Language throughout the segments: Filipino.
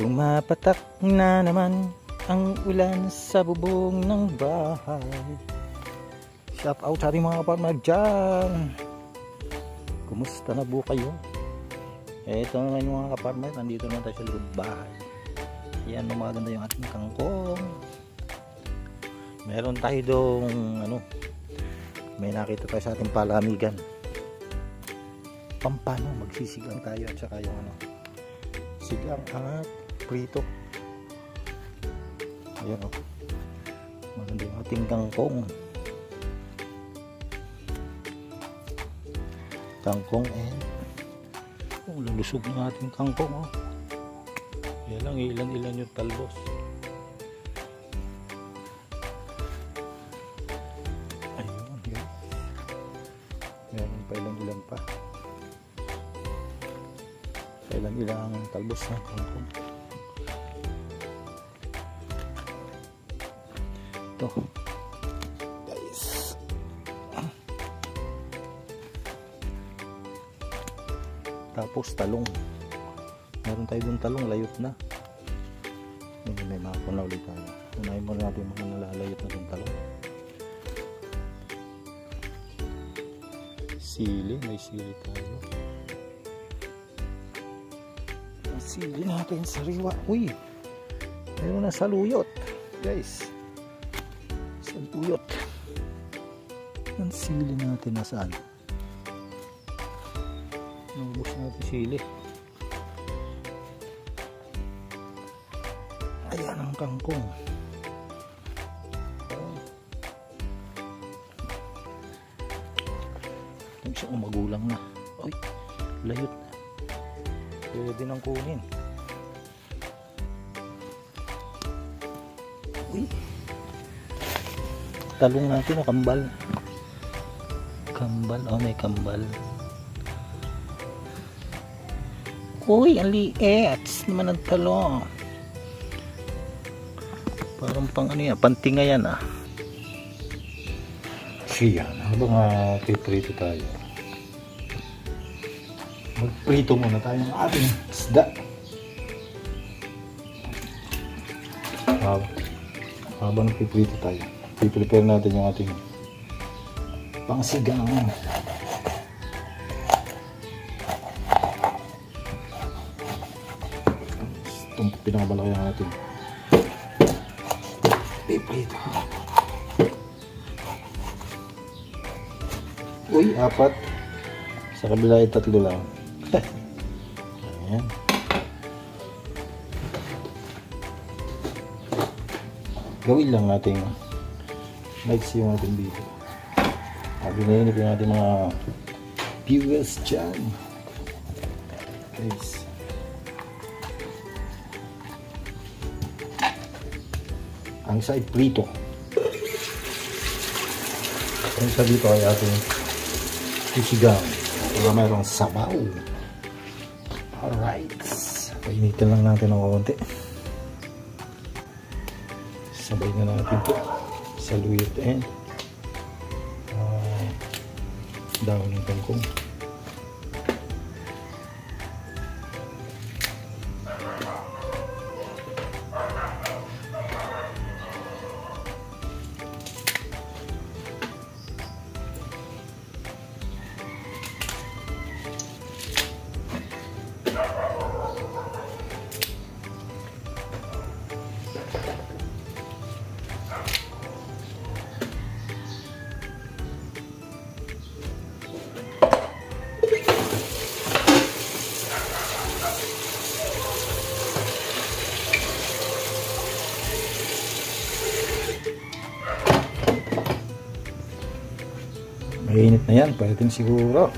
Pumapatak na naman ang ulan sa bubong ng bahay. Shout out sa ating mga kapartner dyan. Kumusta na po kayo? Ito naman yung mga kapartner, nandito naman tayo sa loob bahay. Yan, maganda yung ating kangkong. Meron tayo dong may nakita tayo sa ating palamigan. Pampano, magsisigang tayo at saka yung sigang at prito. Ayan maganda yung ating kangkong. Kangkong lulusog ng ating kangkong. Yan lang, ilan yung talbos. Ayun, yun. Meron pa ilan pa. Ilang talbos ng kangkong. Ito guys, tapos talong, meron tayo dun talong, layot na. May mga kuna ulit tayo. Unahin muna natin mga nalalayot na dun talong. Sili, may sili tayo. Sili natin sariwa. Uy, mayroon na saluyot guys. Saluyot. Ang sili natin nasaan? Naubos natin sili. Ayan ang kangkong. Yung siya magulang na. Uy, layot na. Pwede nang kunin. Uy, talong natin kambal. Kambal, may kambal. Uy, ang liit naman ang talong. Parang pang yan, pantinga yan Siya, habang piprito tayo. Magprito muna tayo ng ating isda. Habang piprito tayo, piprepare natin yung ating pangsigang. Itong pinakamalaki ang ating piprito. Uy, 4. Sa kabila ay 3 lang. Ayan. Gawin lang natin likes yung ating video. Abinayinip yung ating mga viewers dyan guys. Ang isa ay prito. Ang isa dito ay ating sisigang. Kaya mayroong sabaw. Alright, painitin lang natin ng konti. Sabay na natin ito sa saluyot and daon ng kangkong. Mainit na yan, pwede siguro. Oh.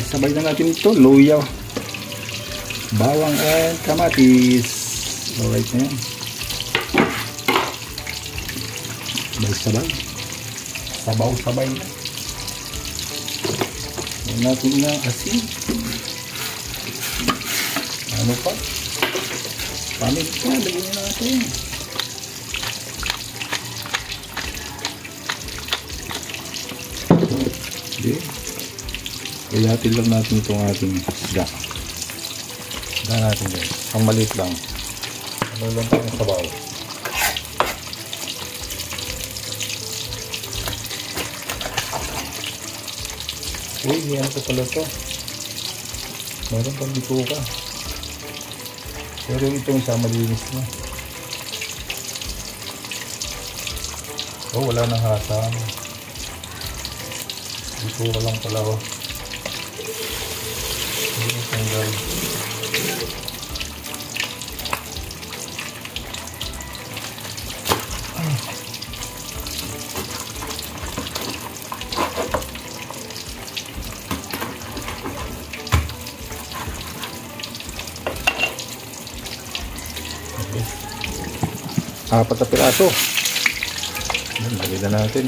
Sabay na natin ito, luya, bawang and kamatis. Alright na yan. Sabay na. Natin ng asin. Ano pa? Paminta, lagyan natin. Okay. Kayatin lang natin itong ating isda. Isda natin guys. Ang maliit lang. Ano lang tayong sabaw. Uy, yan ito pala ito. Meron pang bituka. Pero itong isa malinis na. Oh, wala nang hasang. Bituka lang pala oh. Hindi tanggal. Apat na piraso. Lagyan na natin.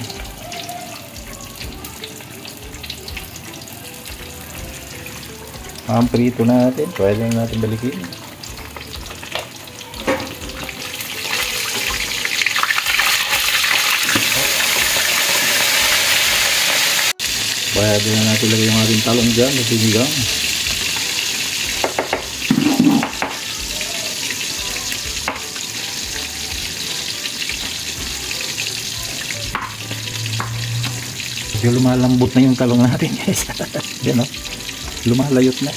Ang prito natin. Pwede na natin balikin. Pwede na natin lagay yung ating talong dyan. Sinigang. Medyo lumalambot na yung talong natin guys. Yan o. Lumalayot na.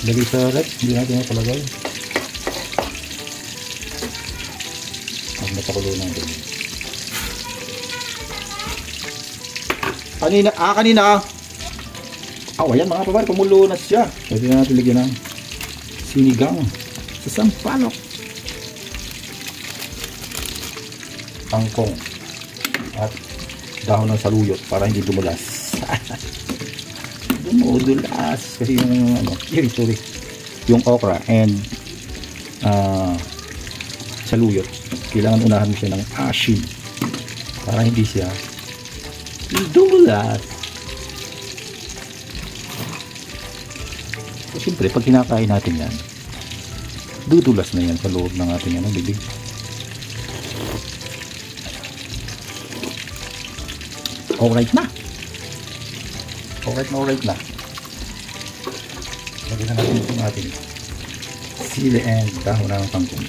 Lagi sa rep. Hindi natin napalagay. Ang napakulo natin. Kanina. Ayan mga pabar. Kumulo na siya. Pwede na natin lagyan ng sinigang sa sampalok. Tangkong. At dahon ng saluyot para hindi dumulas. Dumudulas kasi yung yung okra and saluyot kailangan unahan mo siya ng asin para hindi siya dumulas. So, siyempre pag kinakain natin yan, dudulas na yan sa loob ng ating bibig. Alright na. Alright na. Lagyan na natin itong ating sili and dahon ng kangkong.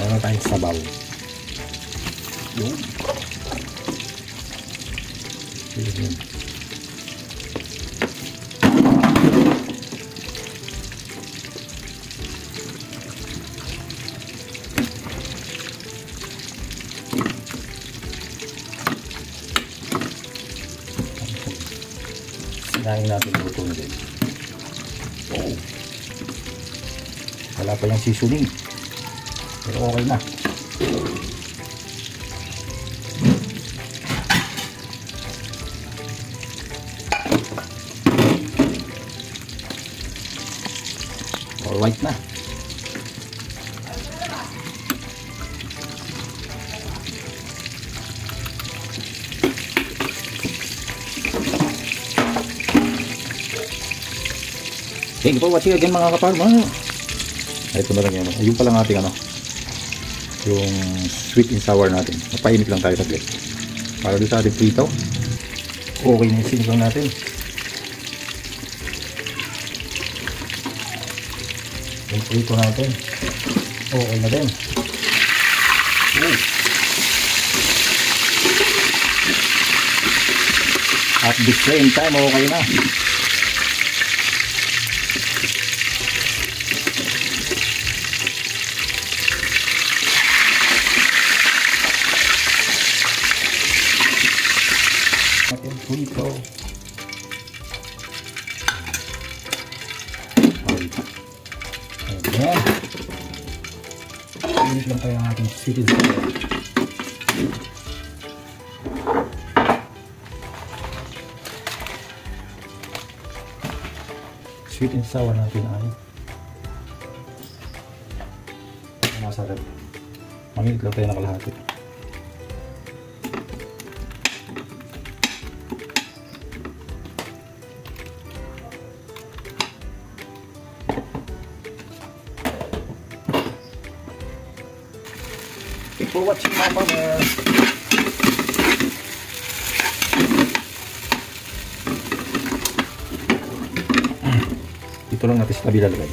Meron tayong sabaw. Yun. Yun. Sinahin natin luto na din. Oh. Wala pa yung seasoning. Pero okay na. Alright na. Thank you for watching again mga kaparma. Ito na lang yan. Yung palang ating yung sweet and sour natin. Napainit lang tayo saglit. Para doon sa ating prito. Okay na yung sinigang natin. Yung prito natin. Okay na din. At the same time okay na. Prito. Ayan. Init lang tayo ang ating sweet and sour. Sweet and sour natin ay masarap. Manginit lang tayo na kalahati. you for watching mga farmer. Dito lang natin sa tabi lalagay.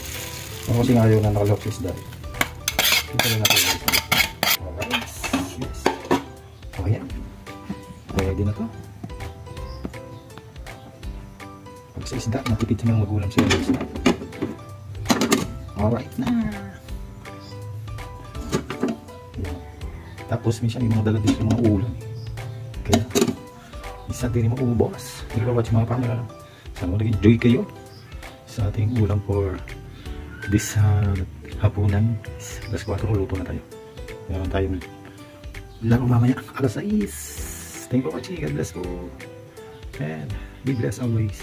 Ako kasi nga ayaw na nakalawak sa isda. Dito lang natin lalagay. Alright. Yes. O yan. Pwede na to. Pag sa isda, matipid sa mga magulang sa isda. Alright na. Yan. Tapos minsan yung mga dalag dito mga ulam. Kaya isa din yung maubos. Hindi ko watch mga farmer. Sana mag-enjoy kayo sa ating ulam for this hapunan. Alas 4 luto na tayo. Meron tayong laro mamaya alas 6. Thank you for watching. God bless po. And be blessed always.